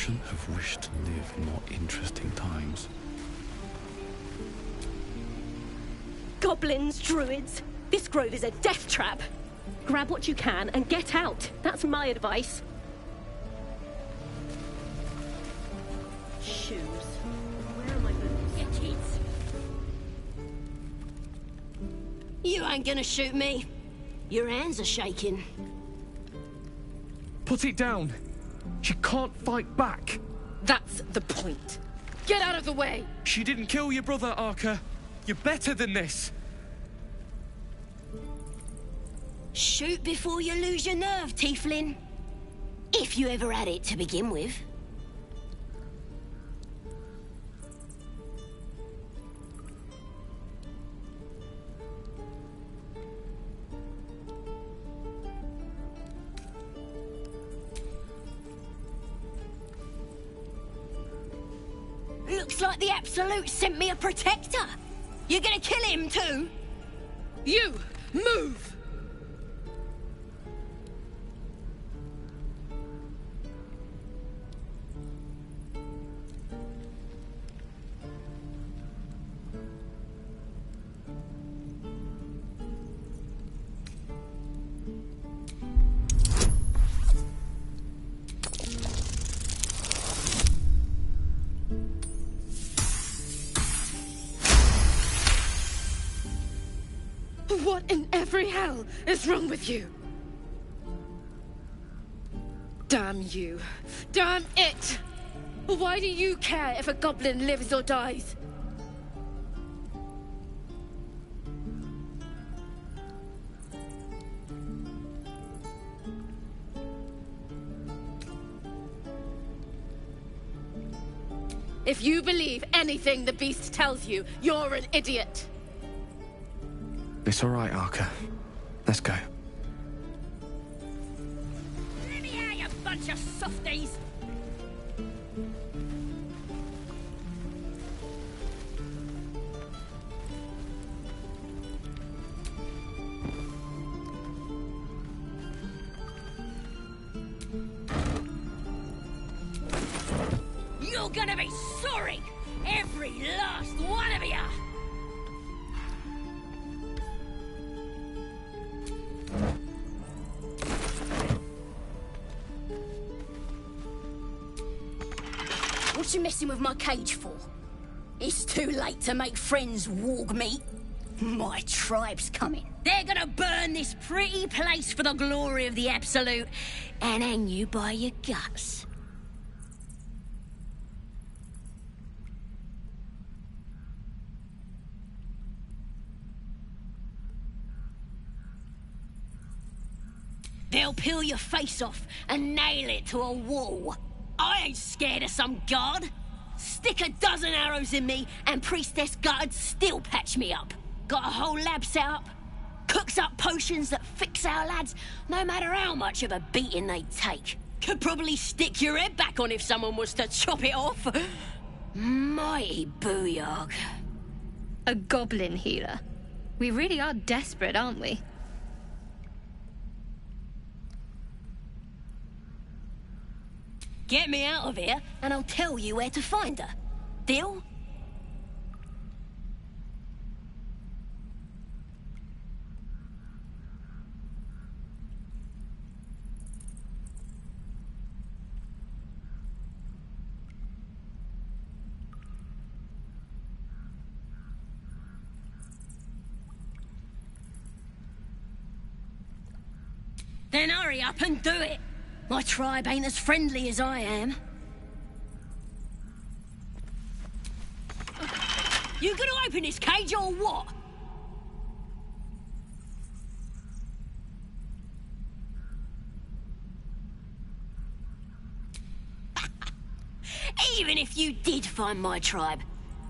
shouldn't have wished to live in more interesting times. Goblins, druids. This grove is a death trap. Grab what you can and get out. That's my advice. Shoes. Where are my boots? You kids. You ain't gonna shoot me. Your hands are shaking. Put it down. She can't fight back. That's the point. Get out of the way! She didn't kill your brother, Arca. You're better than this. Shoot before you lose your nerve, Tieflin. If you ever had it to begin with. Looks like the Absolute sent me a protector. You're gonna kill him too? You! Move! What in every hell is wrong with you? Damn you. Damn it! Why do you care if a goblin lives or dies? If you believe anything the beast tells you, you're an idiot. It's all right, Arca. Let's go. Let me out, you bunch of softies! You're gonna be sorry! Every last one of you! What you messing with my cage for? It's too late to make friends, warg meat. My tribe's coming. They're gonna burn this pretty place for the glory of the Absolute and hang you by your guts. They'll peel your face off and nail it to a wall. I ain't scared of some god. Stick a dozen arrows in me and Priestess Gut'd still patch me up. Got a whole lab set up. Cooks up potions that fix our lads, no matter how much of a beating they take. Could probably stick your head back on if someone was to chop it off. Mighty booyog. A goblin healer. We really are desperate, aren't we? Get me out of here, and I'll tell you where to find her. Deal? Then hurry up and do it. My tribe ain't as friendly as I am. You gonna open this cage or what? Even if you did find my tribe,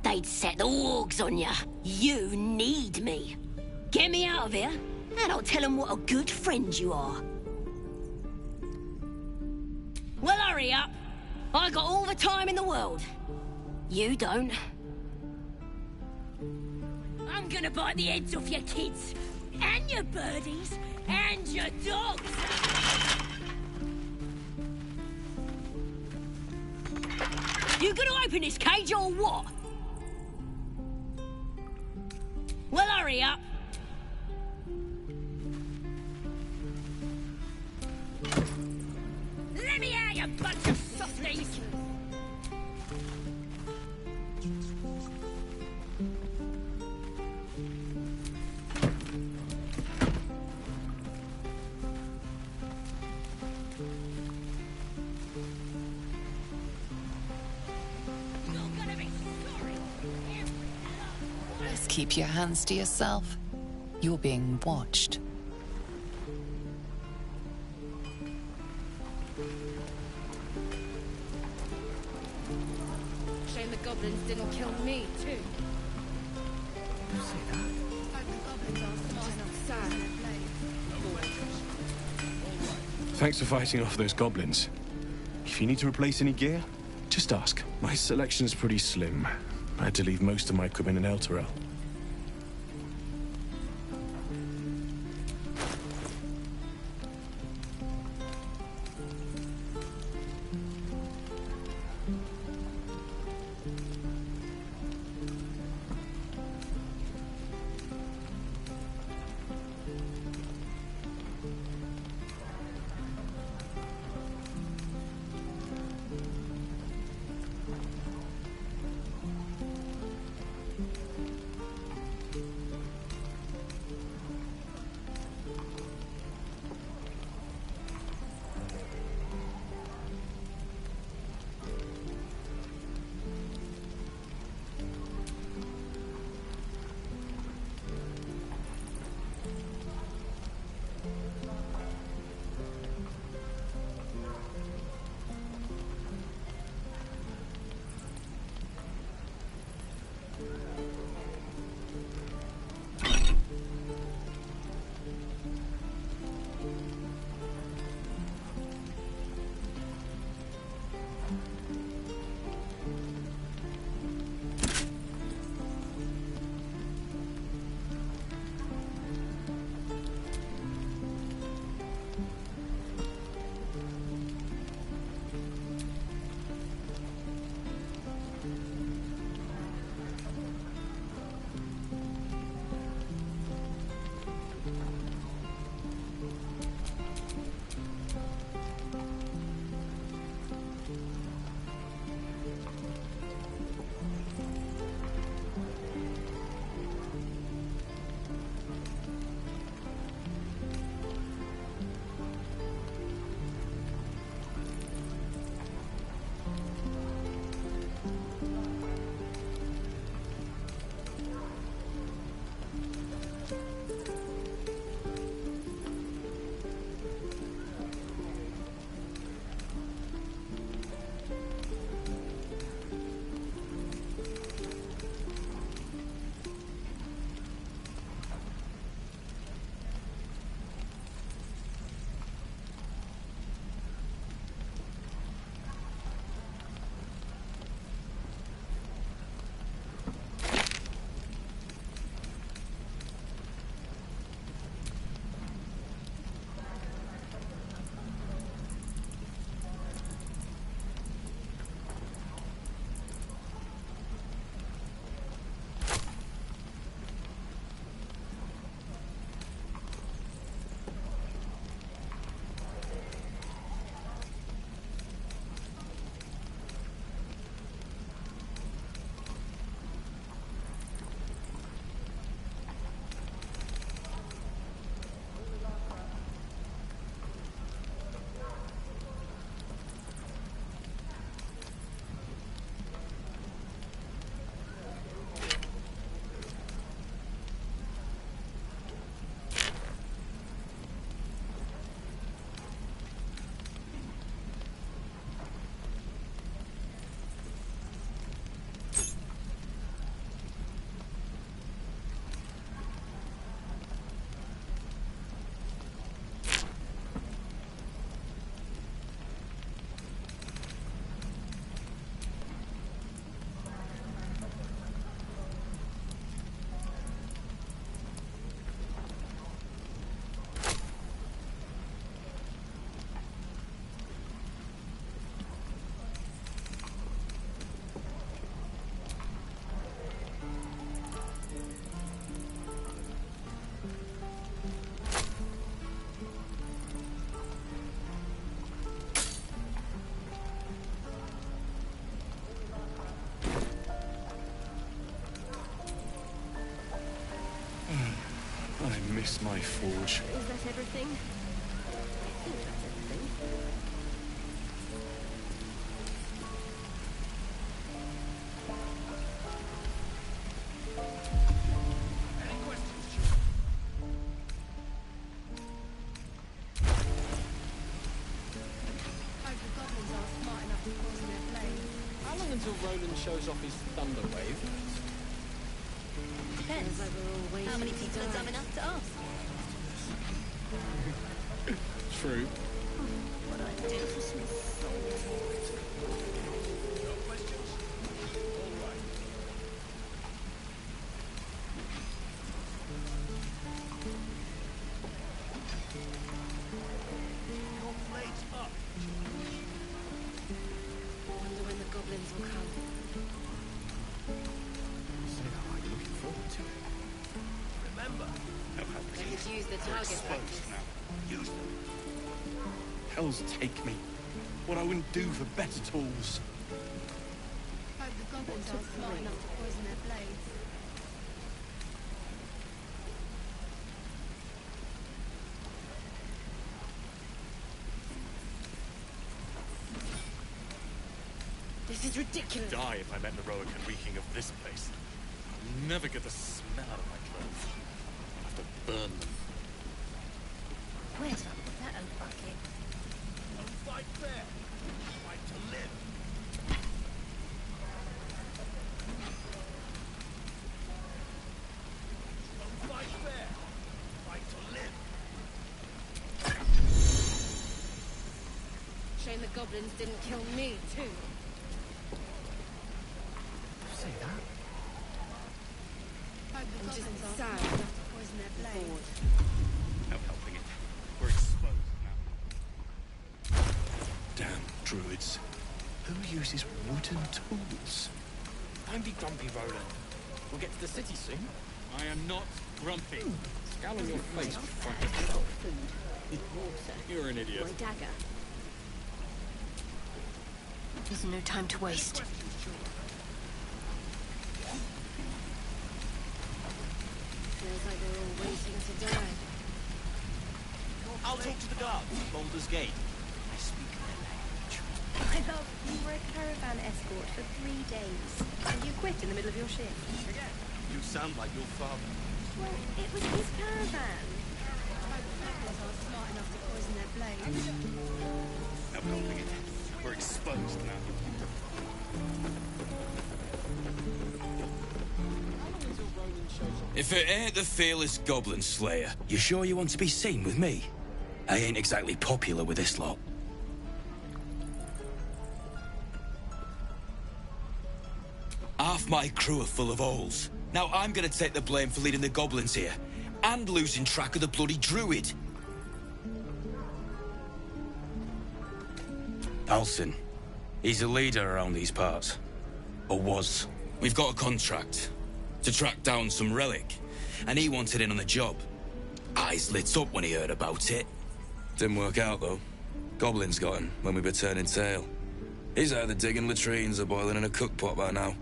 they'd set the wargs on you. You need me. Get me out of here, and I'll tell them what a good friend you are. Well, hurry up. I got all the time in the world. You don't. I'm gonna bite the heads off your kids, and your birdies, and your dogs. You gonna open this cage or what? Well, hurry up. Let me out, you bunch of softies! Just keep your hands to yourself. You're being watched. Shame the goblins didn't kill me, too. You say that? Like the goblins are smart enough, sad. Thanks for fighting off those goblins. If you need to replace any gear, just ask. My selection's pretty slim. I had to leave most of my equipment in Elturel. I miss my forge. Is that everything? I think that's everything. How long until Roland shows off his thunder wave? Depends. How many people are dumb enough to ask? True. What I do for some Wonder when the goblins will come. They could use the target practice. Hells take me. What I wouldn't do for better tools. Hope the goblins aren't smart enough to poison their blades. This is ridiculous. Die if I met the Roican reeking of this place. I'll never get the smell out of my clothes. I'll have to burn them. Where's that old bucket? Don't fight fair. Fight to live. Don't fight fair. Fight to live. Shame the goblins didn't kill me, too. Say that? Hope the goblins aren't smart enough to poison their blades. No helping it. We're exposed now. Damn druids. Who uses wooden tools? Don't be grumpy, Roland. We'll get to the city soon. I am not grumpy. Scowl on your face. Food. Water. You're an idiot. My dagger. There's no time to waste. Feels like they're all waiting to die. I'll talk to the guards at Baldur's Gate. I speak their language. My love, you were a caravan escort for 3 days. And you quit in the middle of your shift. You sound like your father. Well, it was his caravan. Hope the goblins aren't smart enough to poison their blades. No helping it. We're exposed now. If it ain't the fearless Goblin Slayer, you sure you want to be seen with me? I ain't exactly popular with this lot. Half my crew are full of holes. Now I'm gonna take the blame for leading the goblins here, and losing track of the bloody druid. Alcin. He's a leader around these parts. Or was. We've got a contract to track down some relic, and he wanted in on the job. Eyes lit up when he heard about it. Didn't work out, though. Goblins got him when we were turning tail. He's either digging latrines or boiling in a cookpot by now.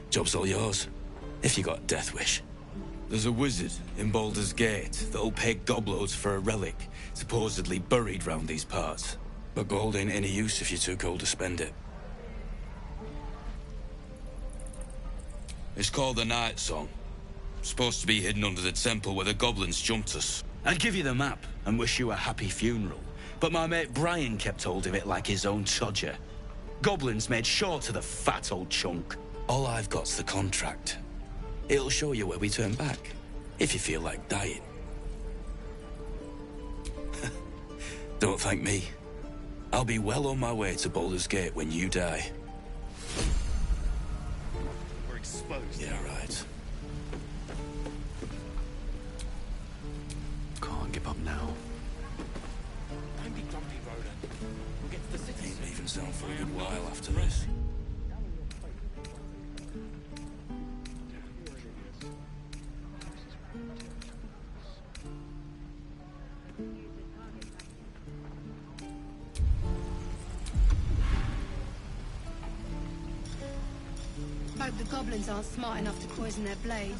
Job's all yours, if you got a death wish. There's a wizard in Baldur's Gate that'll pay gobloads for a relic, supposedly buried round these parts. But gold ain't any use if you're too cold to spend it. It's called the Night Song. Supposed to be hidden under the temple where the goblins jumped us. I'd give you the map and wish you a happy funeral, but my mate Brian kept hold of it like his own Todger. Goblins made sure to the fat old chunk. All I've got's the contract. It'll show you where we turn back, if you feel like dying. Don't thank me. I'll be well on my way to Baldur's Gate when you die. We're exposed. Yeah, right. Can't give up now. Don't be grumpy, Roland. We'll get to the city Ain't soon. leaving town for a good while after this. goblins aren't smart enough to poison their blades.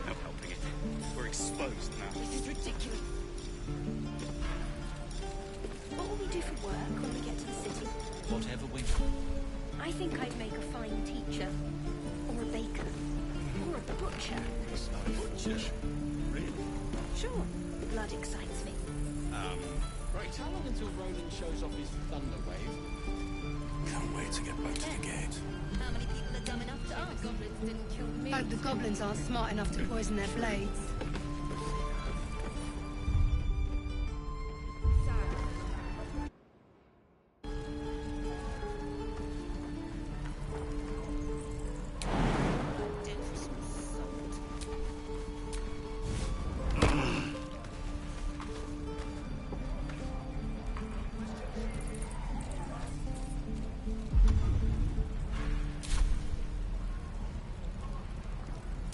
No helping it. We're exposed now. This is ridiculous. What will we do for work when we get to the city? Whatever we I think I'd make a fine teacher. Or a baker. Or a butcher. Butcher? Really? Sure. Blood excites me. Right, how long until Ronan shows off his thunder wave? Can't wait to get back to the gate. How many people are dumb enough to ask? Goblins didn't kill me. Hope the goblins aren't smart enough to poison their blades.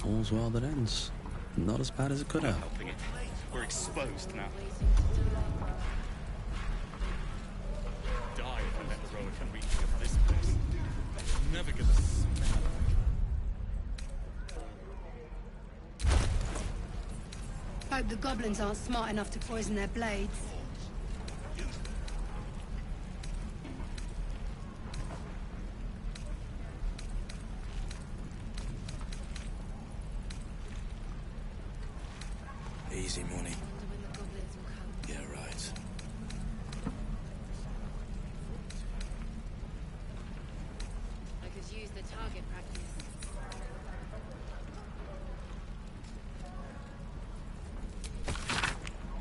All's well that ends. Not as bad as it could have. Helping it. We're exposed now. Die if I let Rowan and reeking of this place. I'll never get the smell of Hope the goblins aren't smart enough to poison their blades. Easy money. Yeah, right. I could use the target practice.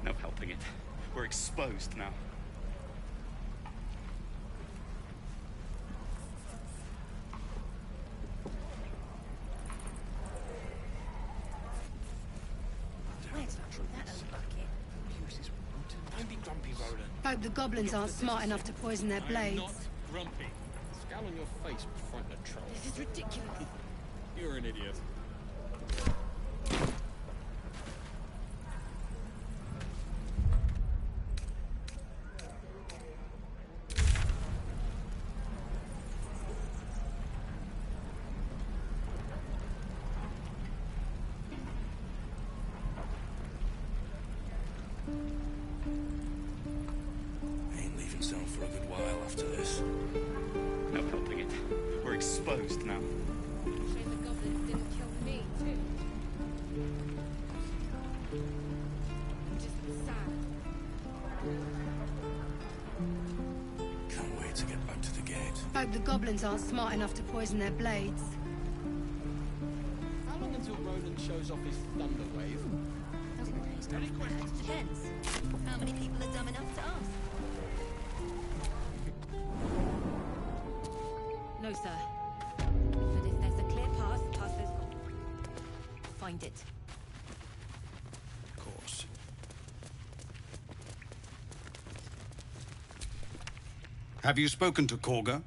No helping it. We're exposed now. Don't be grumpy, Ronan. Hope the goblins aren't smart enough to poison their I'm blades. not grumpy. Scowl on your face will frighten a troll. This is ridiculous. You're an idiot. Ain't leaving town for a good while after this. No helping it. We're exposed now. Shame the goblins didn't kill me, too. I'm just sad. Can't wait to get back to the gate. Hope the goblins aren't smart enough to poison their blades. How long until Ronan shows off his thunder wave? Depends. How many people are dumb enough to ask? No, sir. But if there's a clear path past those goblins, find it. Of course. Have you spoken to Korga?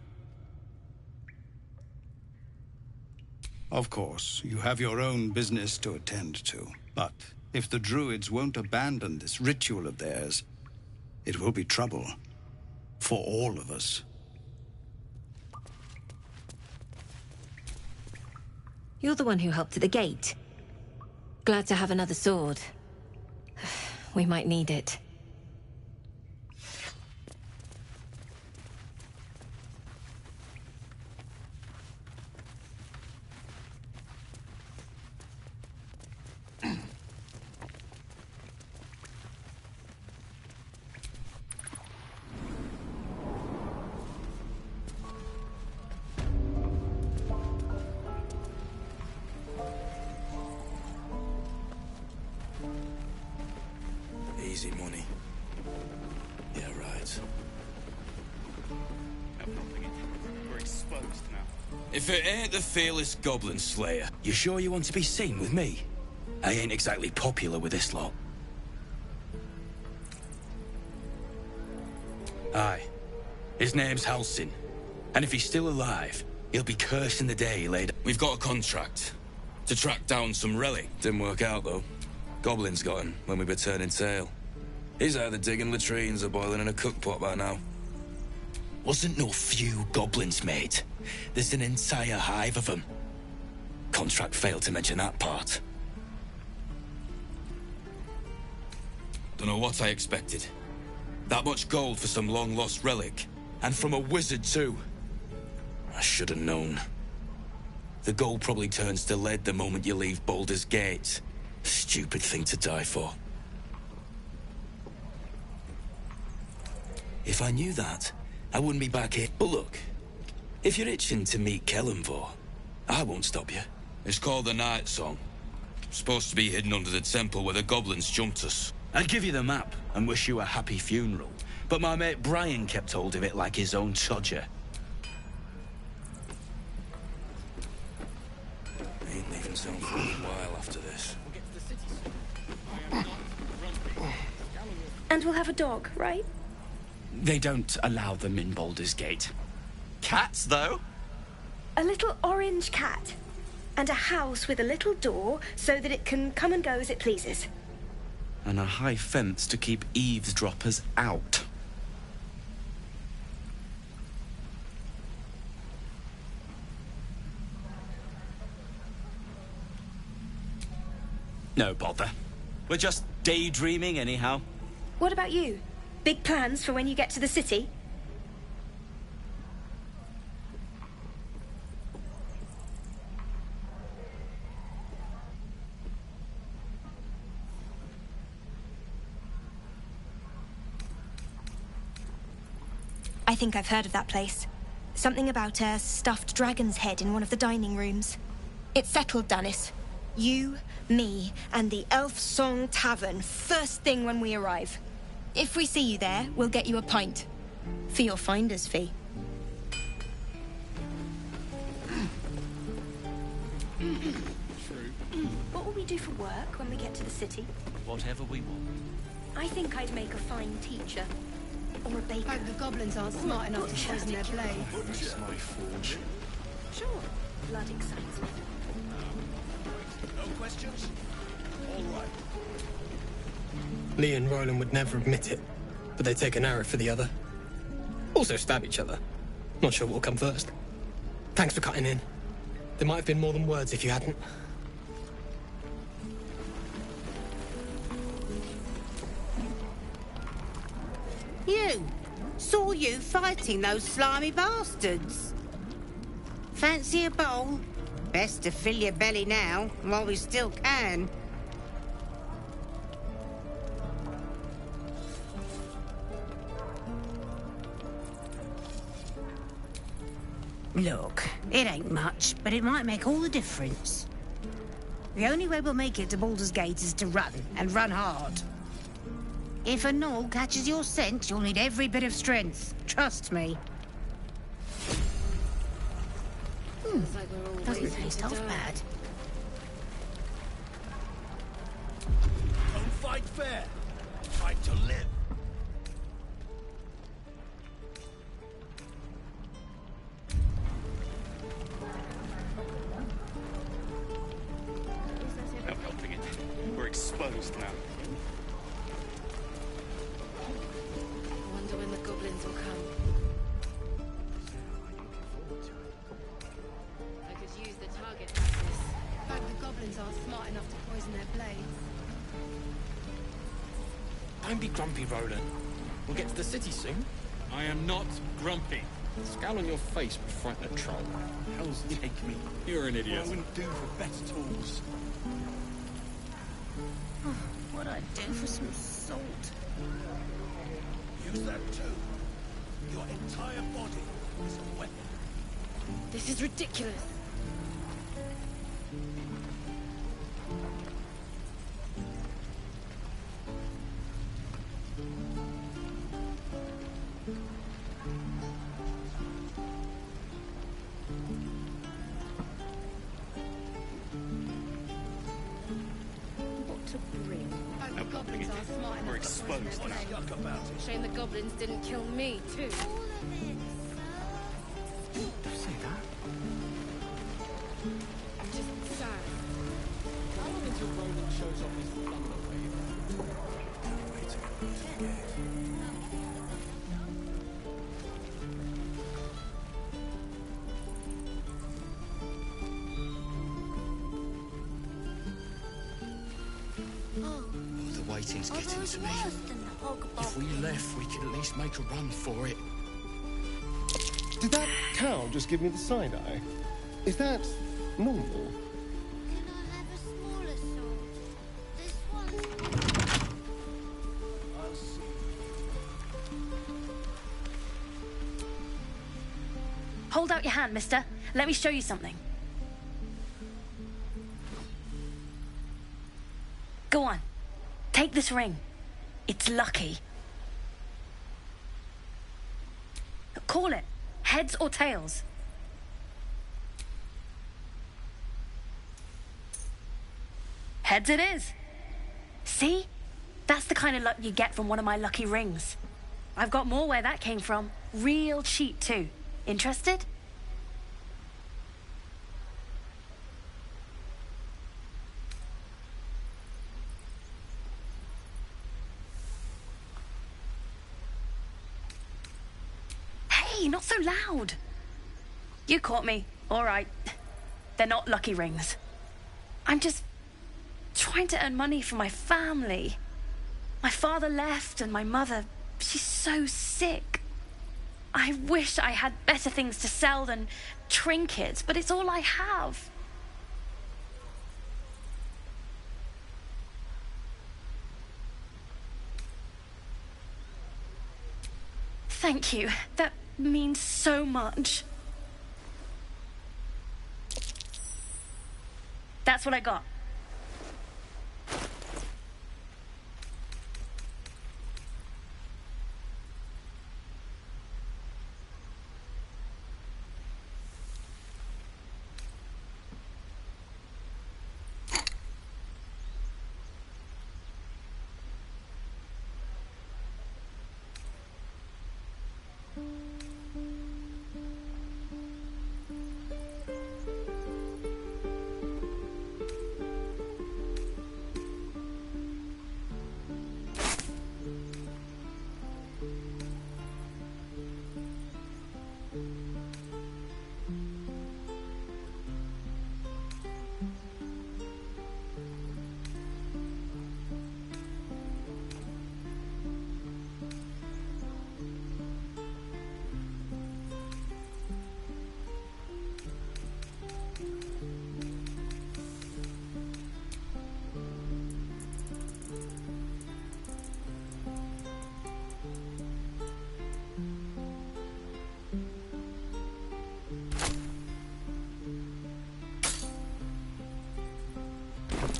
Of course, you have your own business to attend to. But if the druids won't abandon this ritual of theirs, it will be trouble for all of us. You're the one who helped at the gate. Glad to have another sword. We might need it. Easy money. Yeah, right. No helping it. We're exposed now. If it ain't the fearless goblin slayer, you sure you want to be seen with me? I ain't exactly popular with this lot. Aye. His name's Halsin. And if he's still alive, He'll be cursing the day he laid. We've got a contract to track down some relic. Didn't work out, though. Goblins got him when we were turning tail. He's either digging latrines or boiling in a cookpot by now. Wasn't no few goblins, mate. There's an entire hive of them. Contract failed to mention that part. Don't know what I expected. That much gold for some long-lost relic. And from a wizard, too. I should have known. The gold probably turns to lead the moment you leave Baldur's Gate. Stupid thing to die for. If I knew that, I wouldn't be back here. But look, if you're itching to meet Kellenvor, I won't stop you. It's called the Night Song. Supposed to be hidden under the temple where the goblins jumped us. I'd give you the map and wish you a happy funeral, but my mate Brian kept hold of it like his own Todger. Ain't leaving town for a while after this. And we'll have a dog, right? They don't allow them in Baldur's Gate. Cats, though? A little orange cat. And a house with a little door so that it can come and go as it pleases. And a high fence to keep eavesdroppers out. No bother. We're just daydreaming anyhow. What about you? Big plans for when you get to the city? I think I've heard of that place. Something about a stuffed dragon's head in one of the dining rooms. It's settled, Danis. You, me, and the Elf Song Tavern first thing when we arrive. If we see you there, we'll get you a pint. For your finder's fee. What will we do for work when we get to the city? Whatever we want. I think I'd make a fine teacher. Or a baker. Like the goblins aren't smart enough to poison their blades. It's my forge. Sure. Blood excites me. No questions? All right. Lee and Roland would never admit it, but they take an arrow for the other. Also stab each other. Not sure what'll come first. Thanks for cutting in. There might have been more than words if you hadn't. You! Saw you fighting those slimy bastards. Fancy a bowl? Best to fill your belly now, while we still can. Look, it ain't much, but it might make all the difference. The only way we'll make it to Baldur's Gate is to run, and run hard. If a gnoll catches your scent, you'll need every bit of strength. Trust me. Doesn't taste half bad. Don't fight fair. Fight to live. No helping it. We're exposed now. I wonder when the goblins will come. I could use the target practice. In fact, the goblins aren't smart enough to poison their blades. Don't be grumpy, Roland. We'll get to the city soon. I am not grumpy. The scowl on your face would frighten a troll. Hell's take me. You're an idiot. I wouldn't do for better tools. What I'd do for some salt. Use that too. Your entire body is a weapon. This is ridiculous. What to bring? Like the goblins aren't smart enough We're to poison exposed their now. blades. Yuck about it. Shame the goblins didn't kill me, too. Don't say that. The waiting's getting to me. If we left, we could at least make a run for it. Did that cow just give me the side eye? Is that normal? Hold out your hand, mister. Let me show you something. Go on. Take this ring. It's lucky. Call it. Heads or tails? Heads it is. See? That's the kind of luck you get from one of my lucky rings. I've got more where that came from. Real cheap, too. Interested? Hey, not so loud. You caught me. All right. They're not lucky rings. I'm just trying to earn money for my family. My father left and my mother, she's so sick. I wish I had better things to sell than trinkets, but it's all I have. Thank you. That means so much. That's what I got.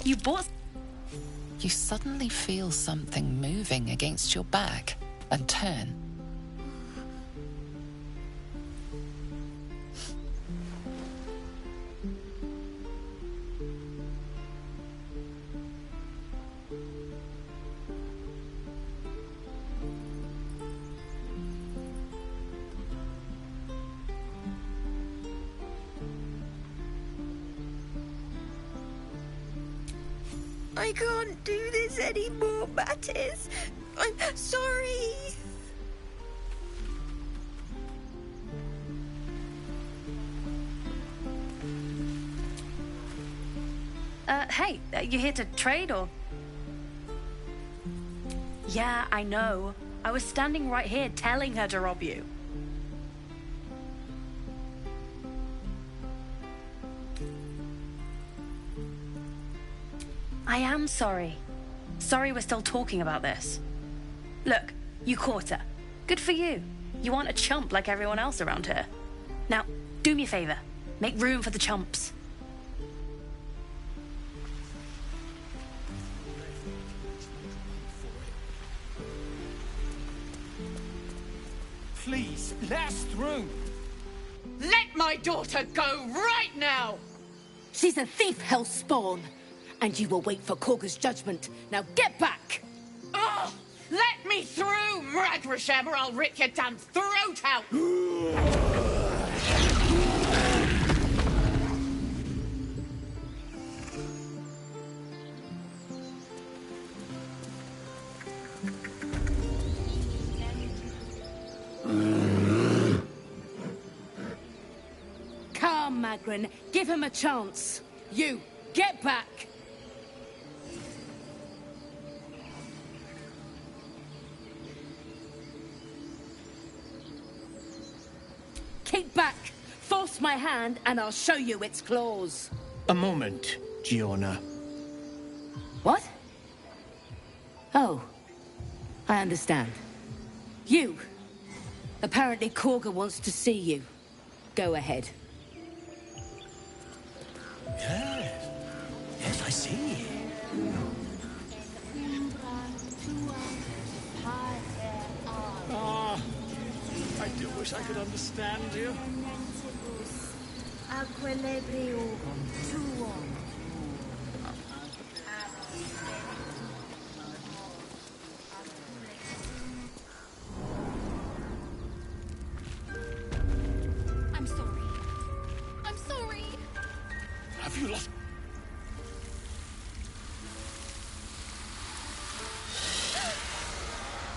You bought... You suddenly feel something moving against your back and turn. I can't do this anymore, Mattis. I'm sorry. Hey, you here to trade or? Yeah, I know. I was standing right here telling her to rob you. I am sorry. Sorry we're still talking about this. Look, you caught her. Good for you. You aren't a chump like everyone else around here. Now, do me a favor. Make room for the chumps. Please, let us through. Let my daughter go right now! She's a thief, hell spawn. And you will wait for Korga's judgment. Now get back! Oh, let me through, Ragrasham, or I'll rip your damn throat out! Come, Magrin, give him a chance. You, get back! Keep back! Force my hand and I'll show you its claws. A moment, Giona. What? Oh. I understand. You! Apparently Korga wants to see you. Go ahead. Yes. Yes, I see. Ah, I do wish I could understand you. I'm sorry. I'm sorry. Have you lost...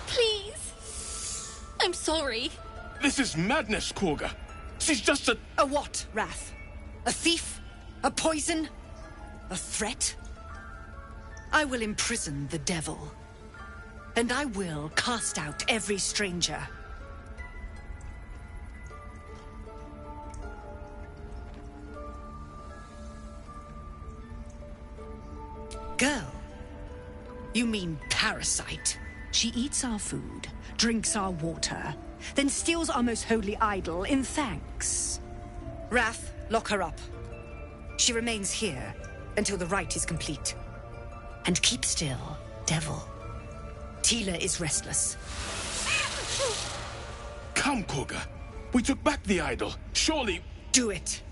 Please. I'm sorry. This is madness, Korga. She's just a... A what, Wrath? A thief? A poison? A threat? I will imprison the devil. And I will cast out every stranger. Girl, you mean parasite. She eats our food, drinks our water, then steals our most holy idol in thanks. Wrath, lock her up. She remains here until the rite is complete. And keep still, devil. Tila is restless. Come, Korga. We took back the idol. Surely... Do it.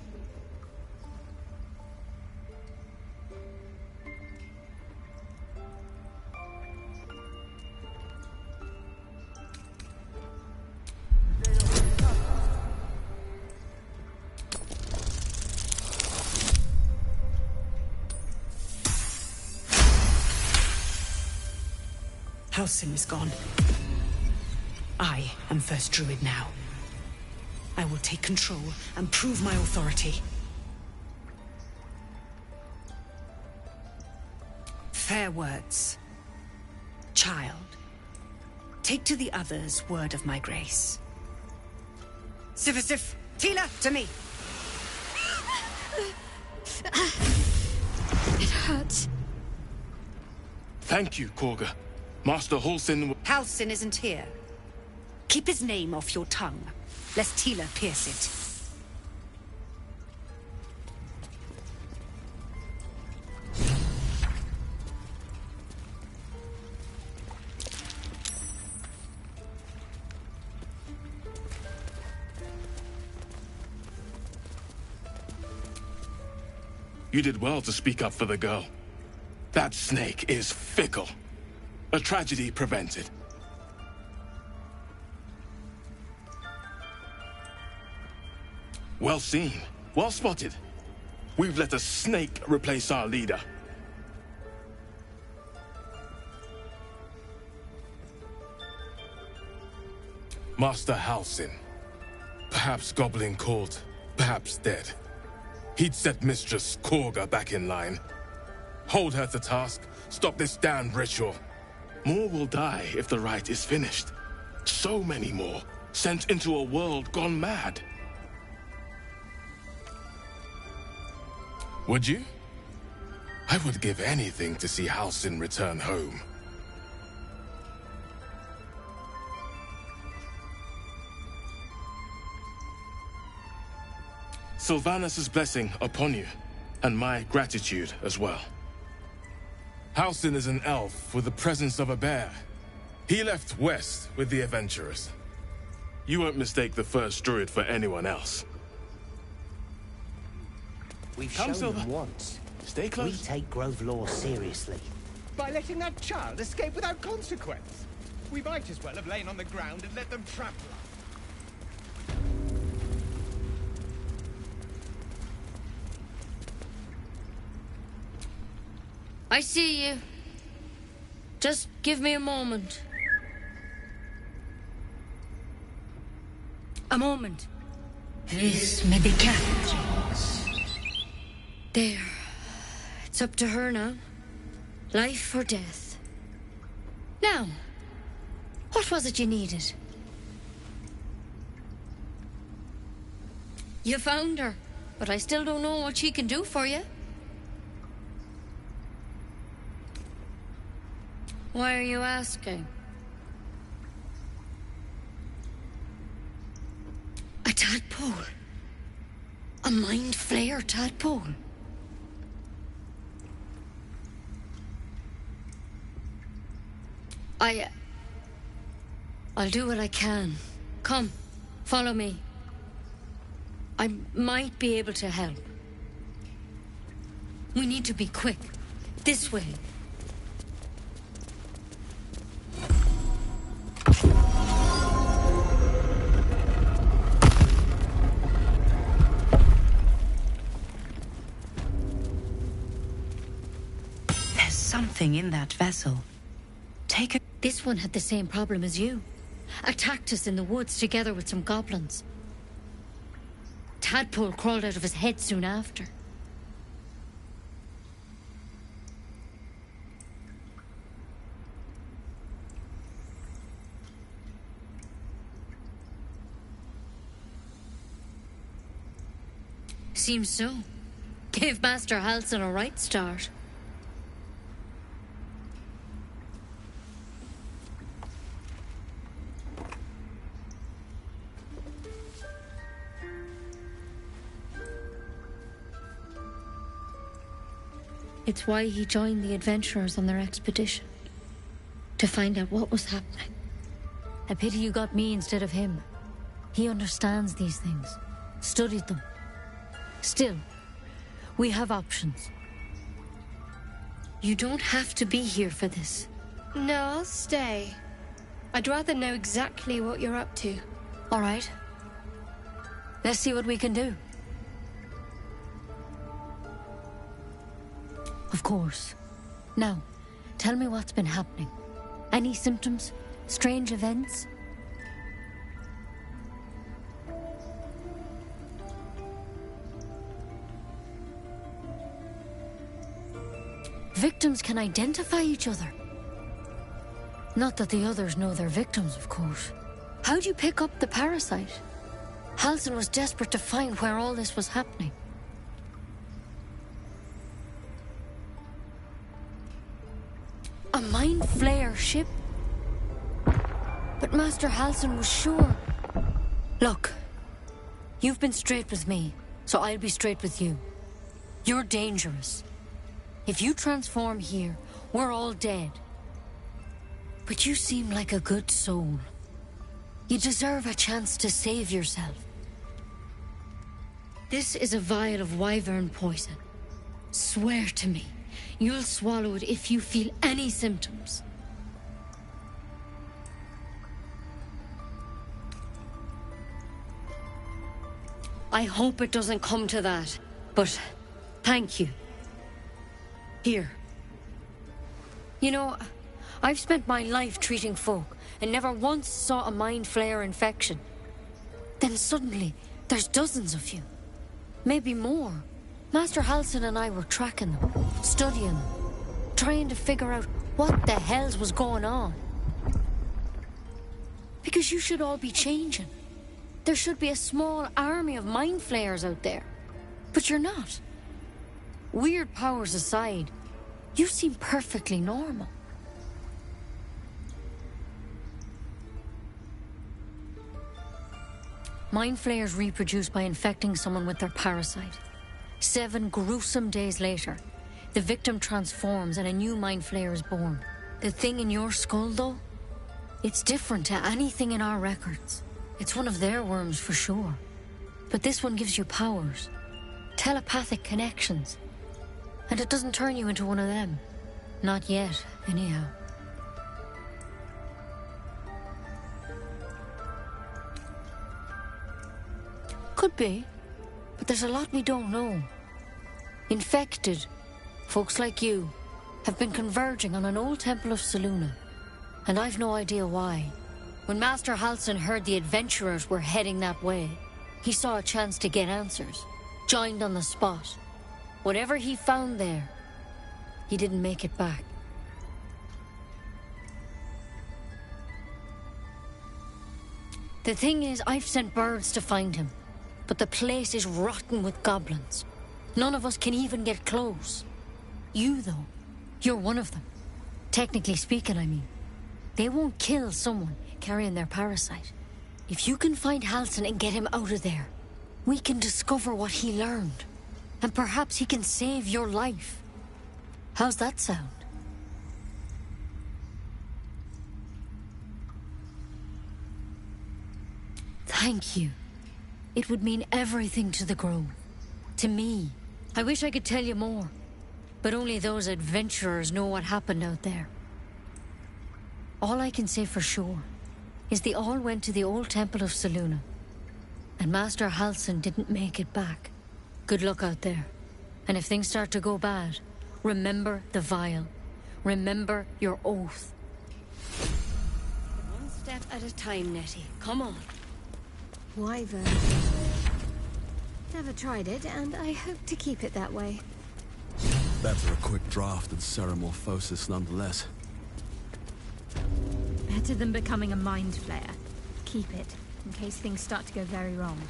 Halsin is gone. I am first druid now. I will take control and prove my authority. Fair words. Child, take to the others word of my grace. Sifisif, Tila, to me! It hurts. Thank you, Korga. Master Halsin... Halsin isn't here. Keep his name off your tongue, lest Tila pierce it. You did well to speak up for the girl. That snake is fickle. A tragedy prevented. Well seen. Well spotted. We've let a snake replace our leader. Master Halsin. Perhaps goblin caught, perhaps dead. He'd set Mistress Korga back in line. Hold her to task, stop this damned ritual. More will die if the rite is finished. So many more, sent into a world gone mad. Would you? I would give anything to see Halsin return home. Sylvanus' blessing upon you, and my gratitude as well. Halsin is an elf with the presence of a bear. He left west with the adventurers. You won't mistake the first druid for anyone else. We've Come, shown them Silver. once. Stay close. We take Grove law seriously. By letting that child escape without consequence. We might as well have lain on the ground and let them trample us. I see you. Just give me a moment. A moment. This may be capped. There. It's up to her now. Life or death. Now, what was it you needed? You found her, but I still don't know what she can do for you. Why are you asking? A tadpole. A mind flayer tadpole. I'll do what I can. Come, follow me. I might be able to help. We need to be quick. This way. There's something in that vessel. Take it. This one had the same problem as you. Attacked us in the woods together with some goblins. Tadpole crawled out of his head soon after. Seems so. Gave Master Halsin a right start. It's why he joined the adventurers on their expedition. To find out what was happening. A pity you got me instead of him. He understands these things. Studied them. Still, we have options. You don't have to be here for this. No, I'll stay. I'd rather know exactly what you're up to. All right. Let's see what we can do. Of course. Now, tell me what's been happening. Any symptoms? Strange events? Victims can identify each other. Not that the others know they're victims, of course. How'd you pick up the parasite? Halsin was desperate to find where all this was happening. A mind flayer ship? But Master Halsin was sure. Look, you've been straight with me, so I'll be straight with you. You're dangerous. If you transform here, we're all dead. But you seem like a good soul. You deserve a chance to save yourself. This is a vial of wyvern poison. Swear to me, you'll swallow it if you feel any symptoms. I hope it doesn't come to that, but thank you. Here. You know, I've spent my life treating folk and never once saw a mind flayer infection. Then suddenly, there's dozens of you. Maybe more. Master Halsin and I were tracking them, studying them, trying to figure out what the hells was going on. Because you should all be changing. There should be a small army of mind flayers out there. But you're not. Weird powers aside, you seem perfectly normal. Mind flayers reproduce by infecting someone with their parasite. 7 gruesome days later, the victim transforms and a new mind flayer is born. The thing in your skull, though, it's different to anything in our records. It's one of their worms for sure. But this one gives you powers. Telepathic connections. And it doesn't turn you into one of them. Not yet, anyhow. Could be. But there's a lot we don't know. Infected, folks like you, have been converging on an old temple of Selûne. And I've no idea why. When Master Halsin heard the adventurers were heading that way, he saw a chance to get answers. Joined on the spot. Whatever he found there, he didn't make it back. The thing is, I've sent birds to find him. but the place is rotten with goblins. None of us can even get close. You, though, you're one of them. Technically speaking, I mean. They won't kill someone carrying their parasite. If you can find Halsin and get him out of there, we can discover what he learned. And perhaps he can save your life. How's that sound? Thank you. It would mean everything to the Grove. To me. I wish I could tell you more. But only those adventurers know what happened out there. All I can say for sure is they all went to the old temple of Selûne. And Master Halsin didn't make it back. Good luck out there. And if things start to go bad, remember the vial. Remember your oath. One step at a time, Nettie. Come on. Wyvern. Never tried it, and I hope to keep it that way. Better a quick draft than Ceramorphosis nonetheless. Better than becoming a mind flayer. Keep it, in case things start to go very wrong.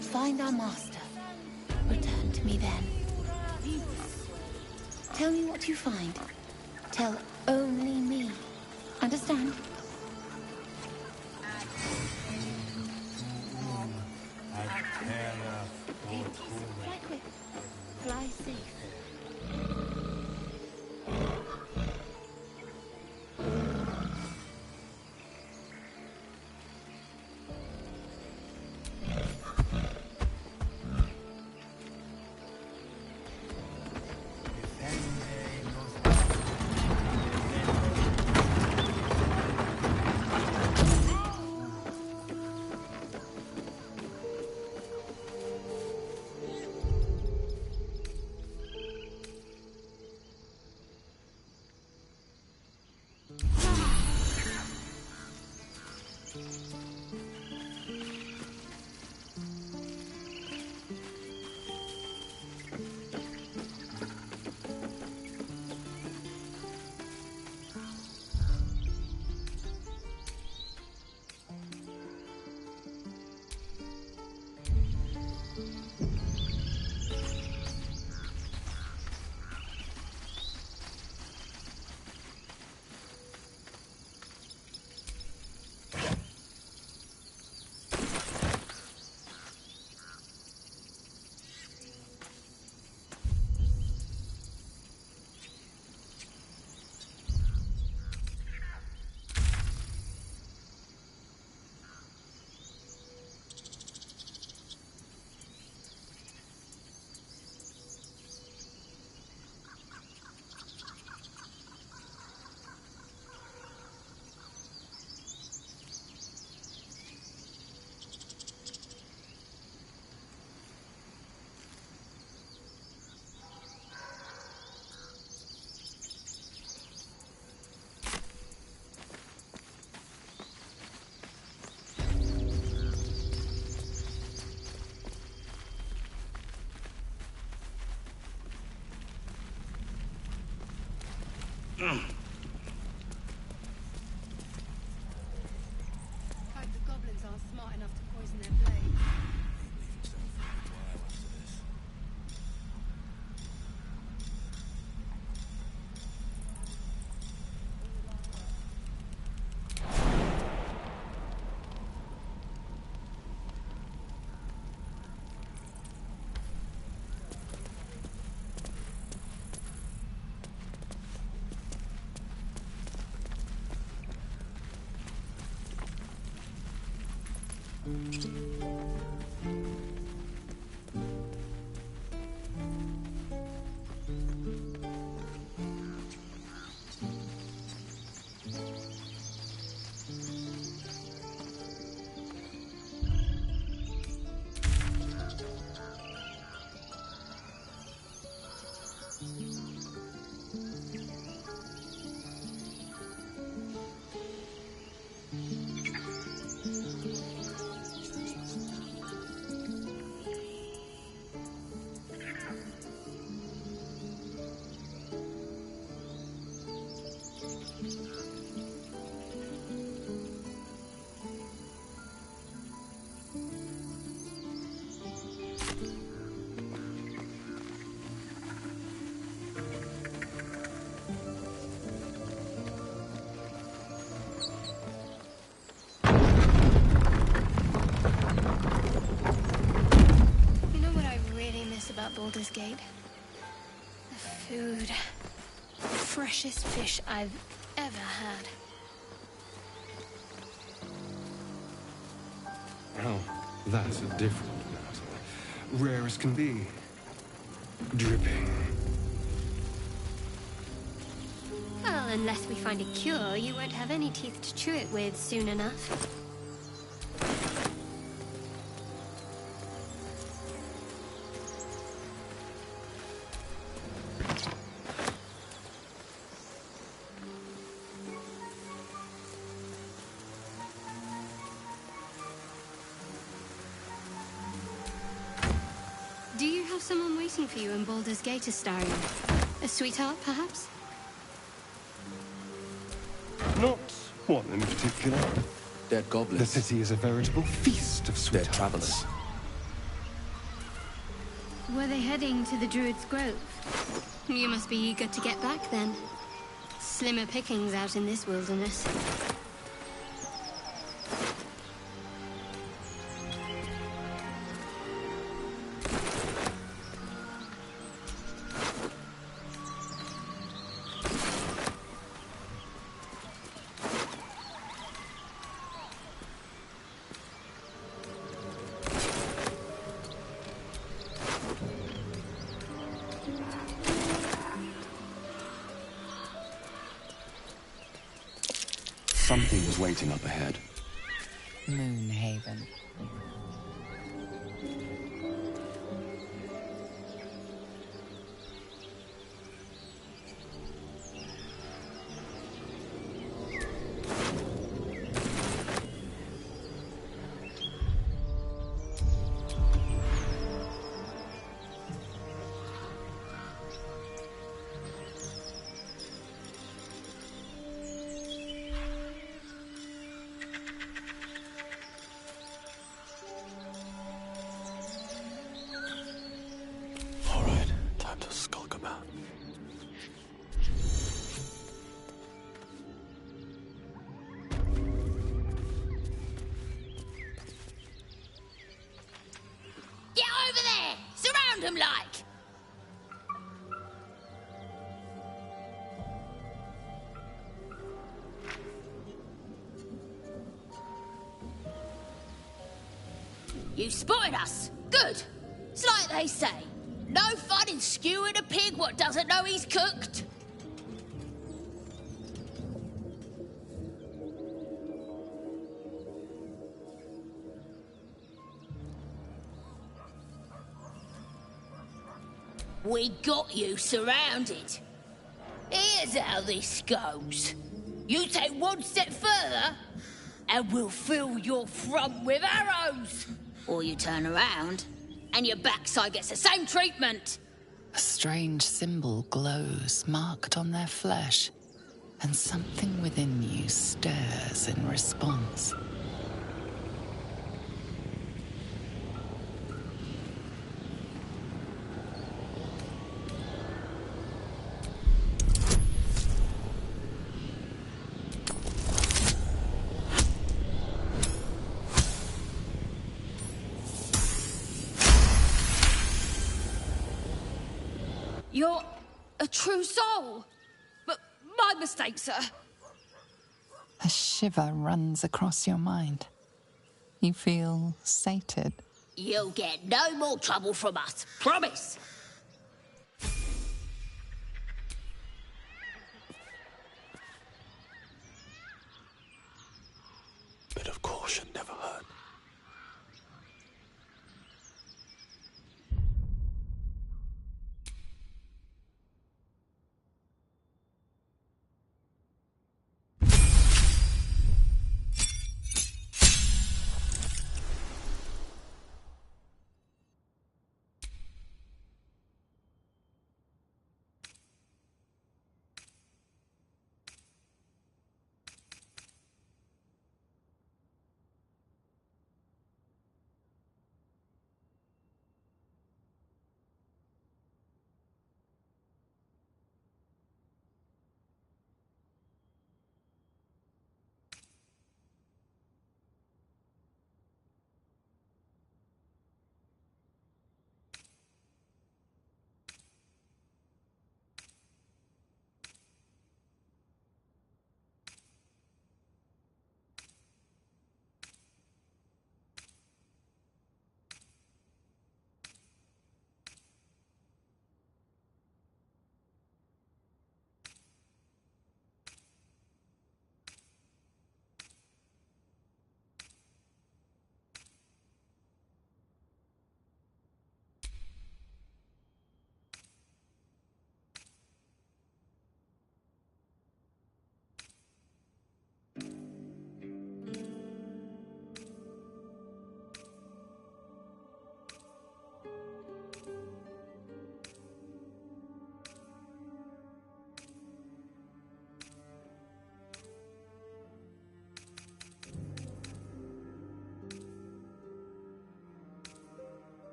Find our master. Return to me then. Tell me what you find. Tell only me. Understand? Fly quick. Fly safe. The goblins aren't smart enough to poison their blade. Baldur's Gate. The food. Freshest fish I've ever had. Oh, that's a different matter. Rare as can be. Dripping. Well, unless we find a cure, you won't have any teeth to chew it with soon enough. Do you have someone waiting for you in Baldur's Gate, Astarion? A sweetheart, perhaps? Not one in particular. Dead goblins. The city is a veritable feast of sweethearts. Dead travelers. Were they heading to the Druid's Grove? You must be eager to get back, then. Slimmer pickings out in this wilderness. Something was waiting up ahead. Moonhaven. You spotted us. Good. It's like they say. No fun in skewing a pig what doesn't know he's cooked. We got you surrounded. Here's how this goes. You take one step further, and we'll fill your front with arrows. Or you turn around, and your backside gets the same treatment. A strange symbol glows, marked on their flesh, and something within you stirs in response. You're a true soul. But my mistake, sir. A shiver runs across your mind. You feel sated. You'll get no more trouble from us. Promise. Bit of caution never hurt.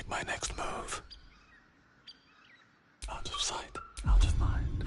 make my next move. Out of sight, out of mind.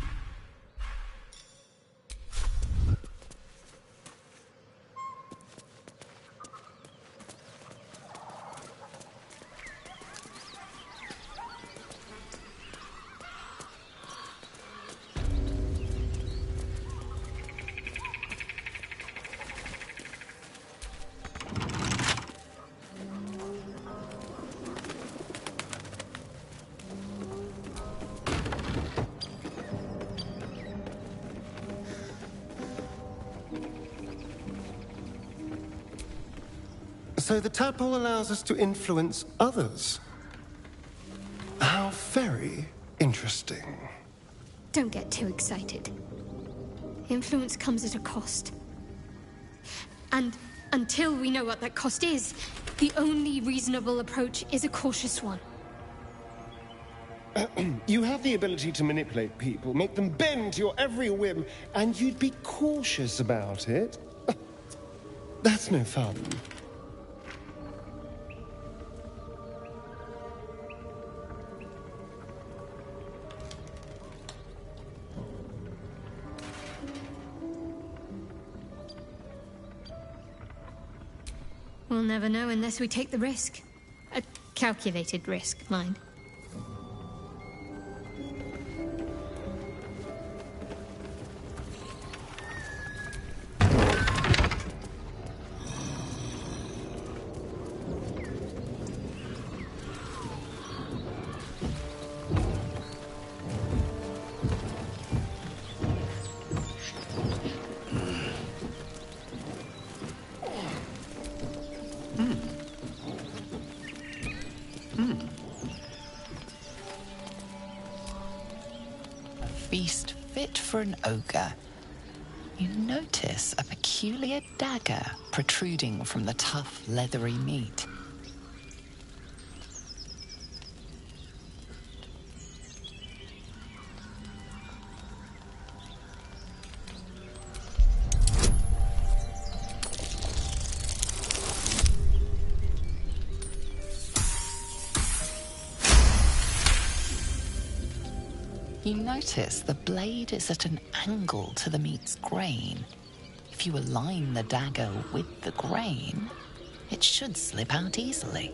So the tadpole allows us to influence others. How very interesting. Don't get too excited. Influence comes at a cost. And until we know what that cost is, the only reasonable approach is a cautious one. You have the ability to manipulate people, make them bend to your every whim, and you'd be cautious about it? That's no fun. We'll never know unless we take the risk. A calculated risk, mind. Feast fit for an ogre. You notice a peculiar dagger protruding from the tough, leathery meat. You notice the blade is at an angle to the meat's grain. If you align the dagger with the grain, it should slip out easily.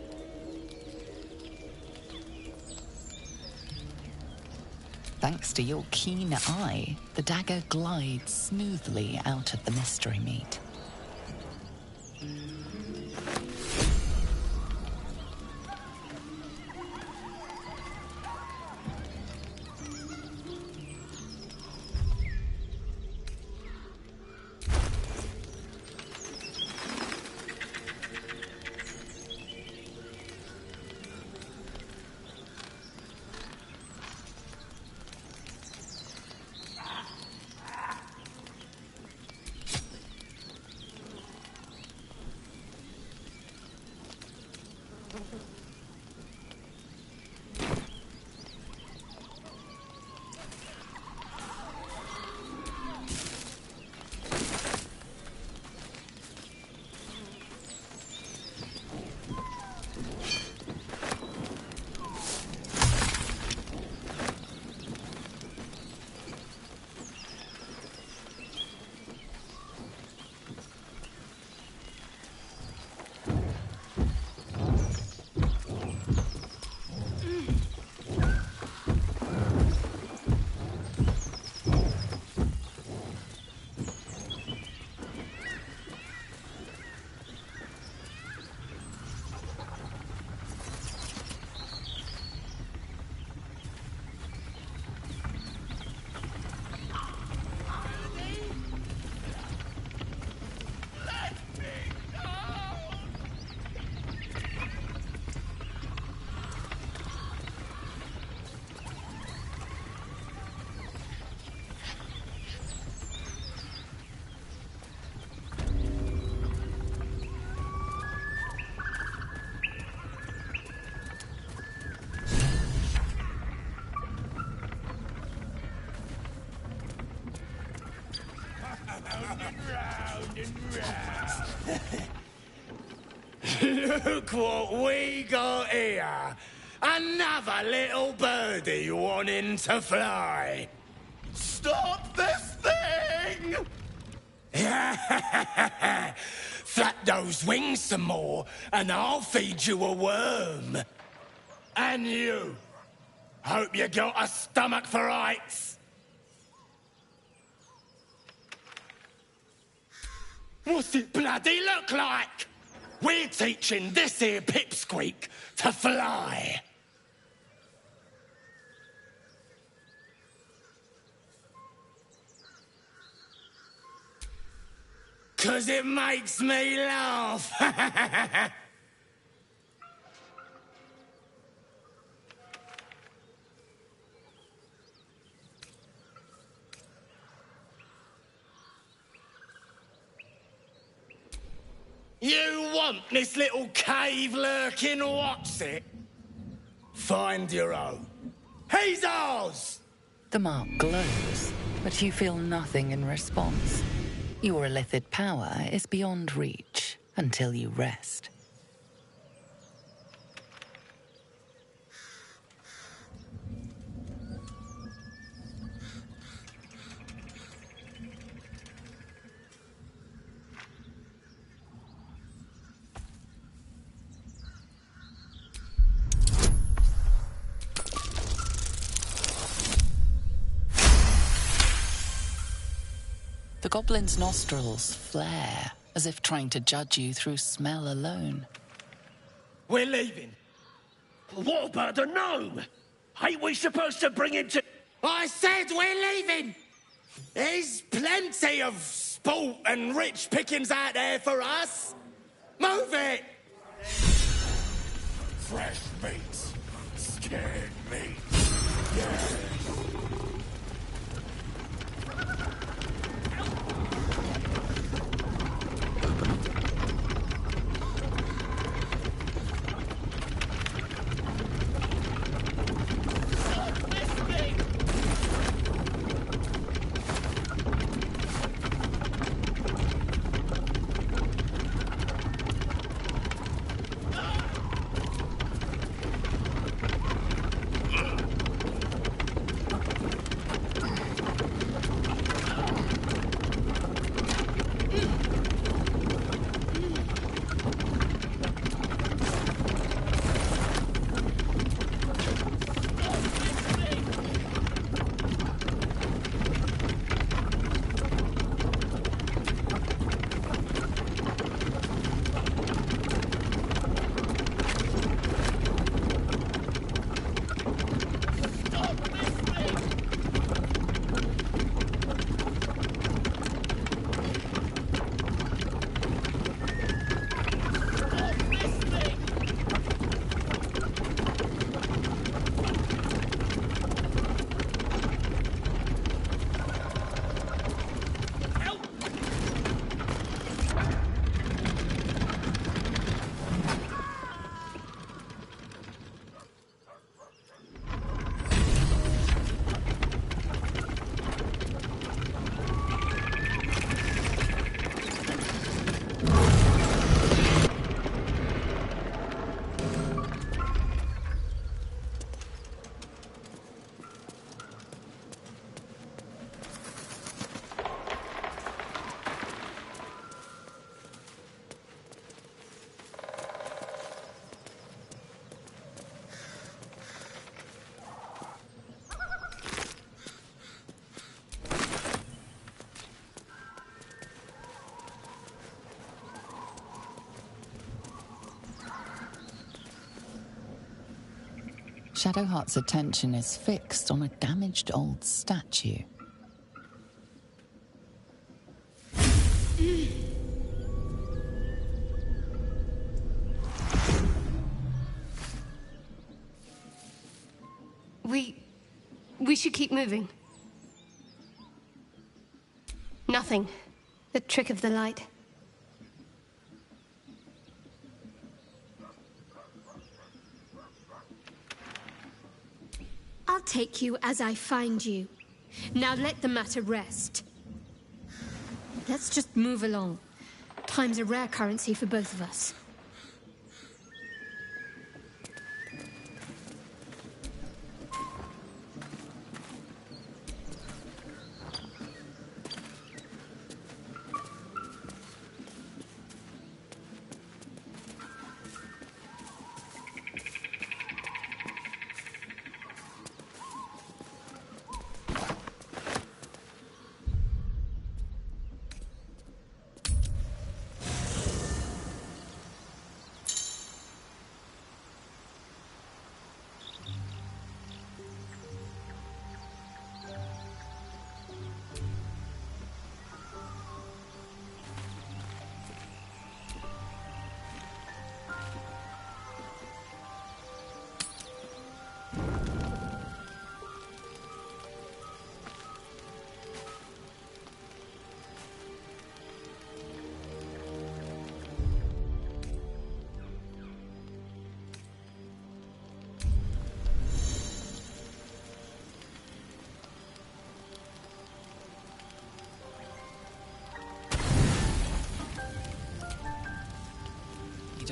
Thanks to your keen eye, the dagger glides smoothly out of the mystery meat. Look what we got here! Another little birdie wanting to fly. Stop this thing! Flap those wings some more, and I'll feed you a worm. And you. Hope you got a stomach for heights. What's it bloody look like? We're teaching this here pipsqueak to fly. 'Cause it makes me laugh. You want this little cave lurking, what's it? Find your own. He's ours! The mark glows, but you feel nothing in response. Your illithid power is beyond reach until you rest. The goblin's nostrils flare, as if trying to judge you through smell alone. We're leaving. What about the gnome? Ain't we supposed to bring him to... I said we're leaving! There's plenty of sport and rich pickings out there for us. Move it! Fresh meat. Scared meat. Yes. Shadowheart's attention is fixed on a damaged old statue. We should keep moving. Nothing. The trick of the light. I'll take you as I find you. Now let the matter rest. Let's just move along. Time's a rare currency for both of us.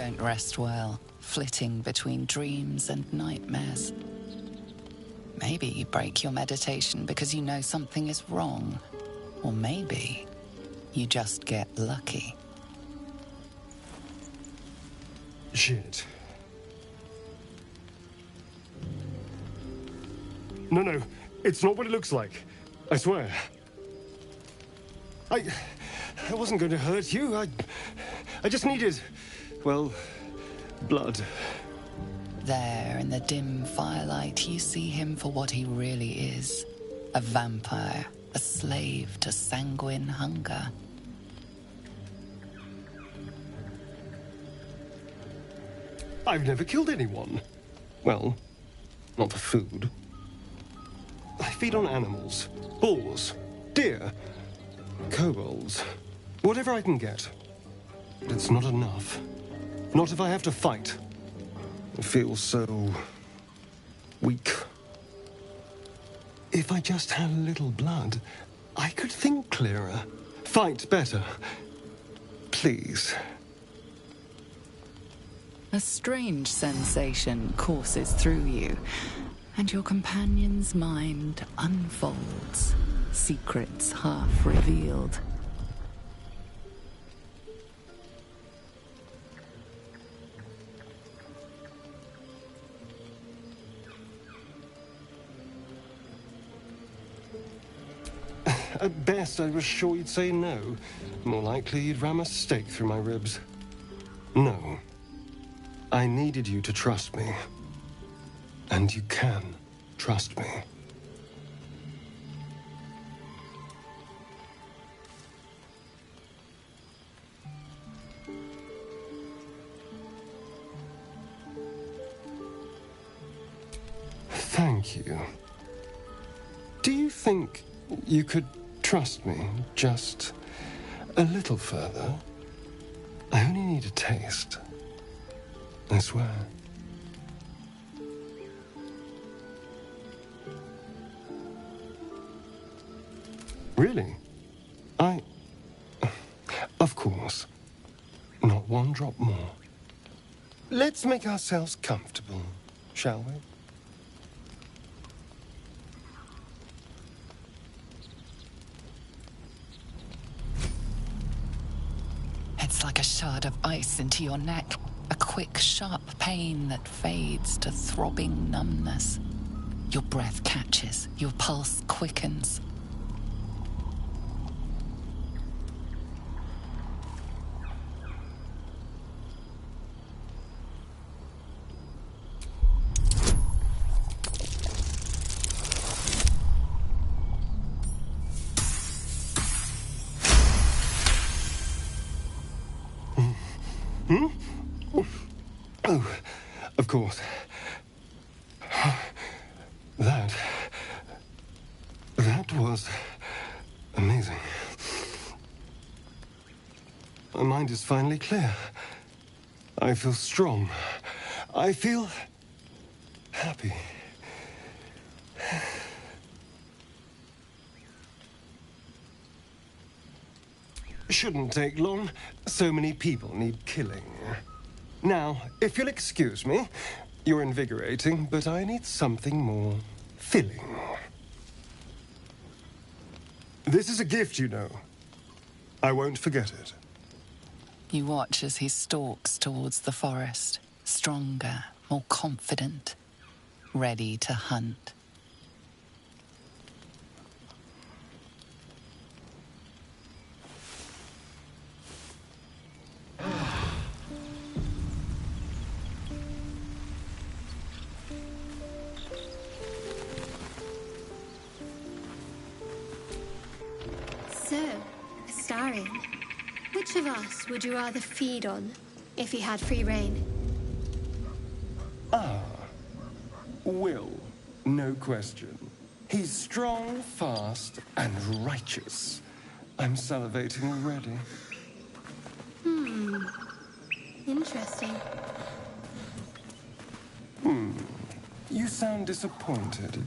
don't rest well, flitting between dreams and nightmares. Maybe you break your meditation because you know something is wrong. Or maybe you just get lucky. Shit. No, it's not what it looks like. I swear. I wasn't going to hurt you. I just needed, well, blood. There, in the dim firelight, you see him for what he really is. A vampire, a slave to sanguine hunger. I've never killed anyone. Well, not for food. I feed on animals. Bulls, deer, kobolds, whatever I can get. But it's not enough. Not if I have to fight. I feel so weak. If I just had a little blood, I could think clearer, fight better. Please. A strange sensation courses through you, and your companion's mind unfolds, secrets half revealed. At best, I was sure you'd say no. More likely, you'd ram a stake through my ribs. No. I needed you to trust me. And you can trust me. Thank you. Do you think you could trust me just a little further? I only need a taste. I swear. Really? Of course. Not one drop more. Let's make ourselves comfortable, shall we? It's like a shard of ice into your neck. A quick, sharp pain that fades to throbbing numbness. Your breath catches, your pulse quickens. Oh, of course. That was amazing. My mind is finally clear. I feel strong. I feel happy. Shouldn't take long. So many people need killing. Now, if you'll excuse me, you're invigorating, but I need something more filling. This is a gift, you know. I won't forget it. You watch as he stalks towards the forest, stronger, more confident, ready to hunt. So, Astarion, which of us would you rather feed on if you had free reign? Will, no question. He's strong, fast, and righteous. I'm salivating already. Interesting. You sound disappointed.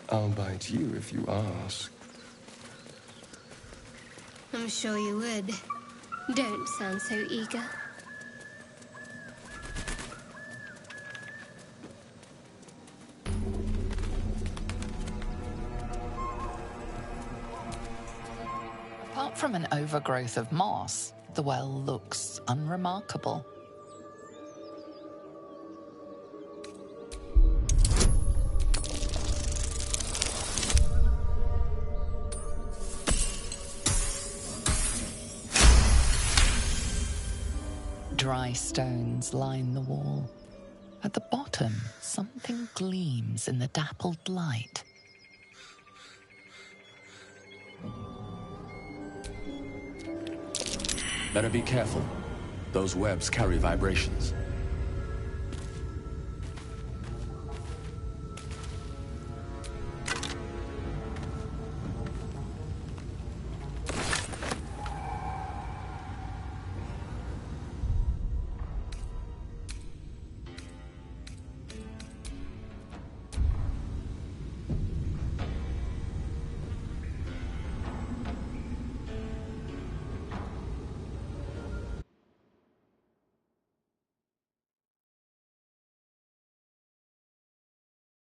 I'll bite you if you ask. I'm sure you would. Don't sound so eager. Apart from an overgrowth of moss, the well looks unremarkable. Dry stones line the wall. At the bottom, something gleams in the dappled light. Better be careful. Those webs carry vibrations.